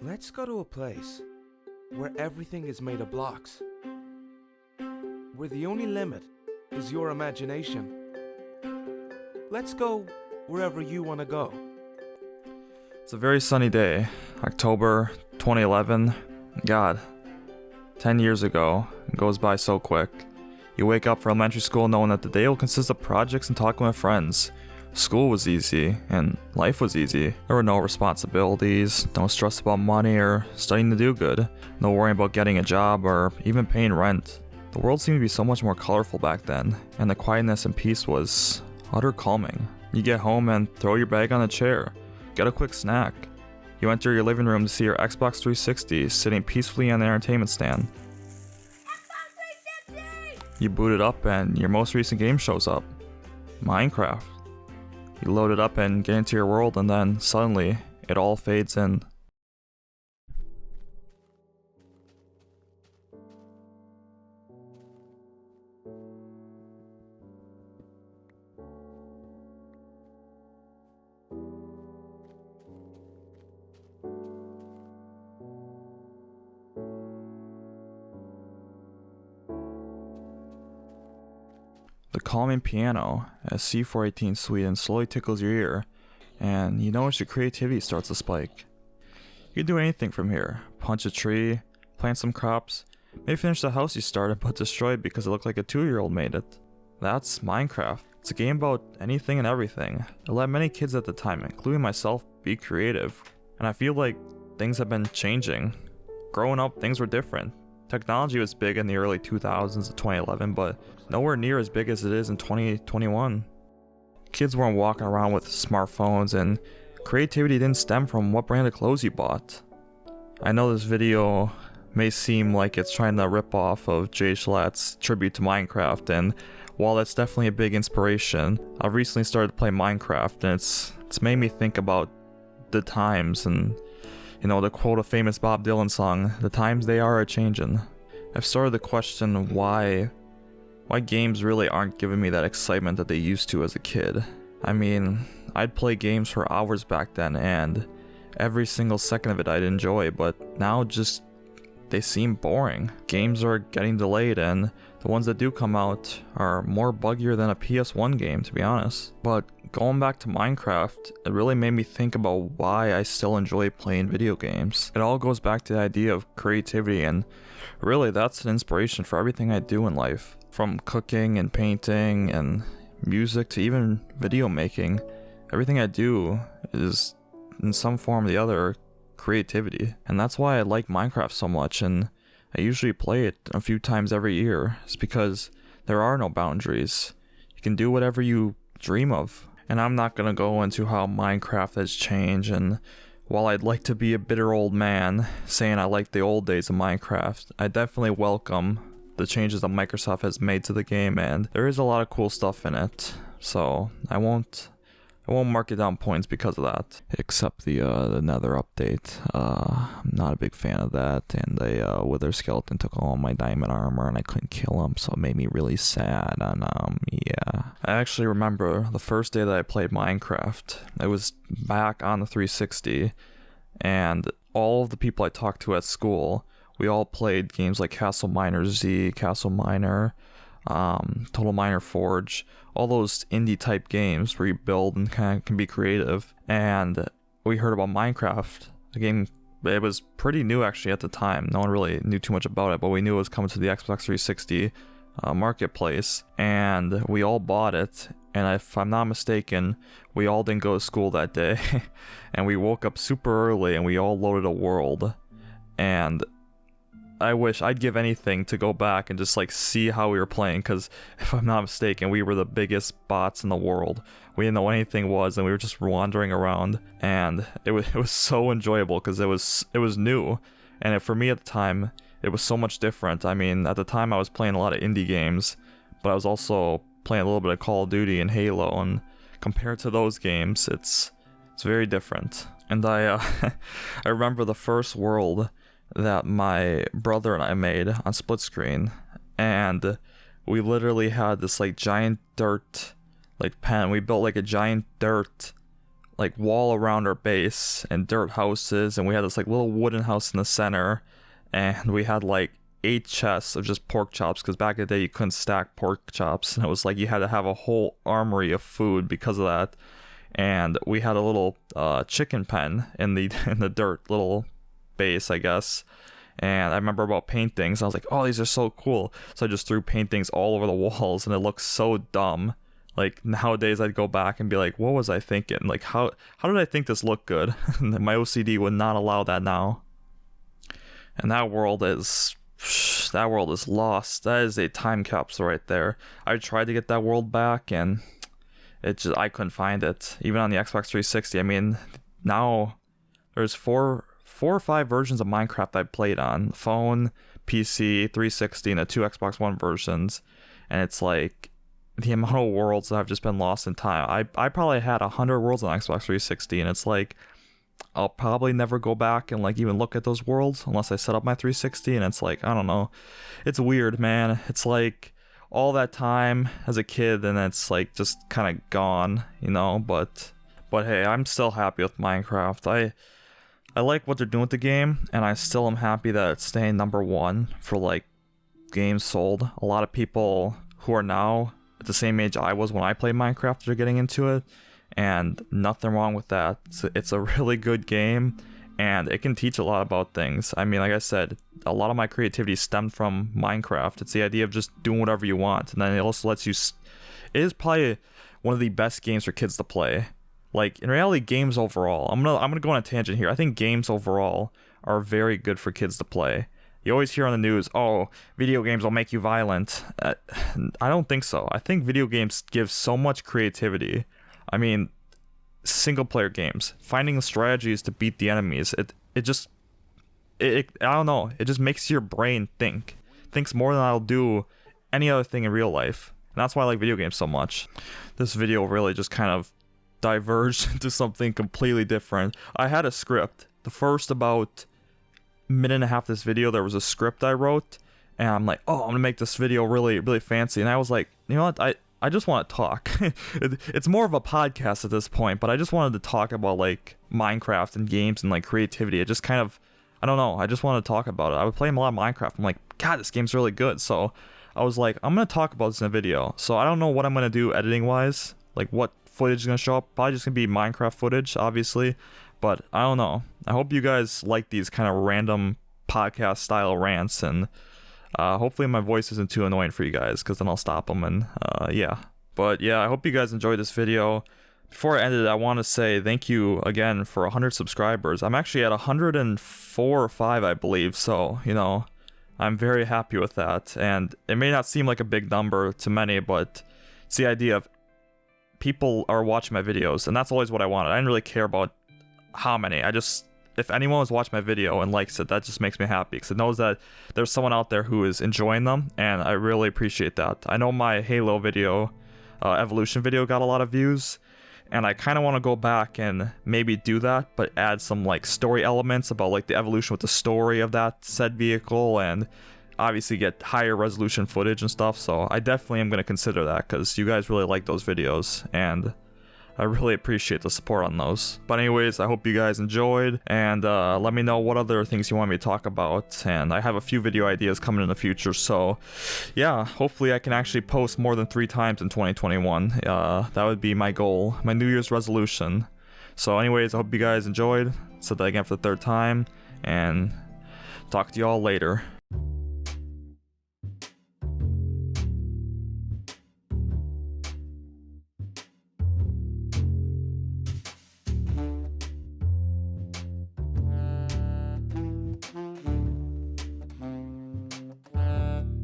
Let's go to a place where everything is made of blocks, where the only limit is your imagination. Let's go wherever you want to go. It's a very sunny day, October 2011. God, 10 years ago. It goes by so quick. You wake up for elementary school knowing that the day will consist of projects and talking with friends. School was easy, and life was easy. There were no responsibilities, no stress about money or studying to do good, no worrying about getting a job or even paying rent. The world seemed to be so much more colorful back then, and the quietness and peace was utter calming. You get home and throw your bag on a chair, get a quick snack. You enter your living room to see your Xbox 360 sitting peacefully on the entertainment stand. Xbox 360! You boot it up and your most recent game shows up. Minecraft. You load it up and get into your world, and then suddenly it all fades in. The calming piano as C418 Sweden slowly tickles your ear, and you notice your creativity starts to spike. You can do anything from here. Punch a tree, plant some crops, maybe finish the house you started but destroyed because it looked like a 2-year-old made it. That's Minecraft. It's a game about anything and everything. It let many kids at the time, including myself, be creative. And I feel like things have been changing. Growing up, things were different. Technology was big in the early 2000s to 2011, but nowhere near as big as it is in 2021. Kids weren't walking around with smartphones, and creativity didn't stem from what brand of clothes you bought. I know this video may seem like it's trying to rip off of Jay Schlatt's tribute to Minecraft, and while that's definitely a big inspiration, I've recently started to play Minecraft, and it's made me think about the times, and you know, the quote a famous Bob Dylan song, "The times they are a-changin'." I've started to question why games really aren't giving me that excitement that they used to as a kid. I mean, I'd play games for hours back then, and every single second of it I'd enjoy, but now just they seem boring. Games are getting delayed, and the ones that do come out are more buggier than a PS1 game, to be honest. But going back to Minecraft, it really made me think about why I still enjoy playing video games. It all goes back to the idea of creativity, and really that's an inspiration for everything I do in life. From cooking and painting and music to even video making, everything I do is in some form or the other creativity. And that's why I like Minecraft so much, and I usually play it a few times every year. It's because there are no boundaries. You can do whatever you dream of. And I'm not gonna go into how Minecraft has changed, and while I'd like to be a bitter old man saying I like the old days of Minecraft, I definitely welcome the changes that Microsoft has made to the game, and there is a lot of cool stuff in it. So I won't mark it down points because of that. Except the Nether update. I'm not a big fan of that, and the Wither skeleton took all my diamond armor and I couldn't kill him, so it made me really sad. And yeah. I actually remember the first day that I played Minecraft. It was back on the 360, and all of the people I talked to at school, we all played games like Castle Miner Z, Castle Miner, Total Miner Forge, all those indie type games where you build and kind of can be creative. And we heard about Minecraft, a game. It was pretty new actually at the time. No one really knew too much about it, but we knew it was coming to the Xbox 360 marketplace, and we all bought it. And if I'm not mistaken, we all didn't go to school that day, and we woke up super early and we all loaded a world. And I wish I'd give anything to go back and just like see how we were playing, because if I'm not mistaken, we were the biggest bots in the world. We didn't know what anything was, and we were just wandering around, and it was so enjoyable because it was new, and for me at the time it was so much different. I mean, at the time I was playing a lot of indie games, but I was also playing a little bit of Call of Duty and Halo, and compared to those games, it's very different. And I remember the first world that my brother and I made on split screen, and we literally had this like giant dirt like pen. We built like a giant dirt like wall around our base and dirt houses, and we had this like little wooden house in the center, and we had like 8 chests of just pork chops, because back in the day you couldn't stack pork chops, and it was like you had to have a whole armory of food because of that. And we had a little chicken pen in the dirt little base, I guess. And I remember about paintings. I was like, oh, these are so cool. So I just threw paintings all over the walls, and it looks so dumb. Like nowadays I'd go back and be like, what was I thinking? Like how did I think this looked good? My OCD would not allow that now. And that world is lost. That is a time capsule right there. I tried to get that world back, and I couldn't find it. Even on the Xbox 360. I mean, now there's four or five versions of Minecraft I've played on phone, PC, 360, and the 2 Xbox One versions, and it's like the amount of worlds that have just been lost in time. I probably had 100 worlds on Xbox 360, and it's like I'll probably never go back and like even look at those worlds unless I set up my 360, and it's like, I don't know, it's weird, man. It's like all that time as a kid, and it's like just kind of gone, you know. But hey, I'm still happy with Minecraft. I like what they're doing with the game, and I still am happy that it's staying #1 for like games sold. A lot of people who are now at the same age I was when I played Minecraft are getting into it, and nothing wrong with that. It's a really good game, and it can teach a lot about things. I mean, like I said, a lot of my creativity stemmed from Minecraft. It's the idea of just doing whatever you want, and then it also lets you. It is probably one of the best games for kids to play. Like in reality, games overall. I'm gonna go on a tangent here. I think games overall are very good for kids to play. You always hear on the news, oh, video games will make you violent. I don't think so. I think video games give so much creativity. I mean, single player games, finding strategies to beat the enemies. I don't know. It just makes your brain thinks more than I'll do any other thing in real life. And that's why I like video games so much. This video really just kind of diverged into something completely different. I had a script. The first about minute and a half of this video, there was a script I wrote, and I'm like, oh, I'm gonna make this video really, really fancy. And I was like, you know what? I just want to talk. It's more of a podcast at this point, but I just wanted to talk about like Minecraft and games and like creativity. It just kind of, I don't know, I just wanted to talk about it. I would play a lot of Minecraft. I'm like, God, this game's really good. So I was like, I'm gonna talk about this in a video. So I don't know what I'm gonna do editing wise, like what footage is gonna show up. Probably just gonna be Minecraft footage, obviously, but I don't know. I hope you guys like these kind of random podcast style rants, and hopefully my voice isn't too annoying for you guys, because then I'll stop them. And yeah, but yeah, I hope you guys enjoyed this video. Before I end it, I want to say thank you again for 100 subscribers. I'm actually at 104 or 5, I believe, so you know, I'm very happy with that. And it may not seem like a big number to many, but it's the idea of people are watching my videos, and that's always what I wanted. I didn't really care about how many. If anyone was watching my video and likes it, that just makes me happy, because it knows that there's someone out there who is enjoying them, and I really appreciate that. I know my Halo video, evolution video, got a lot of views, and I kind of want to go back and maybe do that, but add some like story elements about like the evolution with the story of that said vehicle, and obviously get higher resolution footage and stuff. So I definitely am going to consider that, because you guys really like those videos, and I really appreciate the support on those. But anyways, I hope you guys enjoyed, and let me know what other things you want me to talk about, and I have a few video ideas coming in the future. So yeah, hopefully I can actually post more than 3 times in 2021. That would be my goal, my New Year's resolution. So anyways, I hope you guys enjoyed. Said that again for the 3rd time, and talk to y'all later.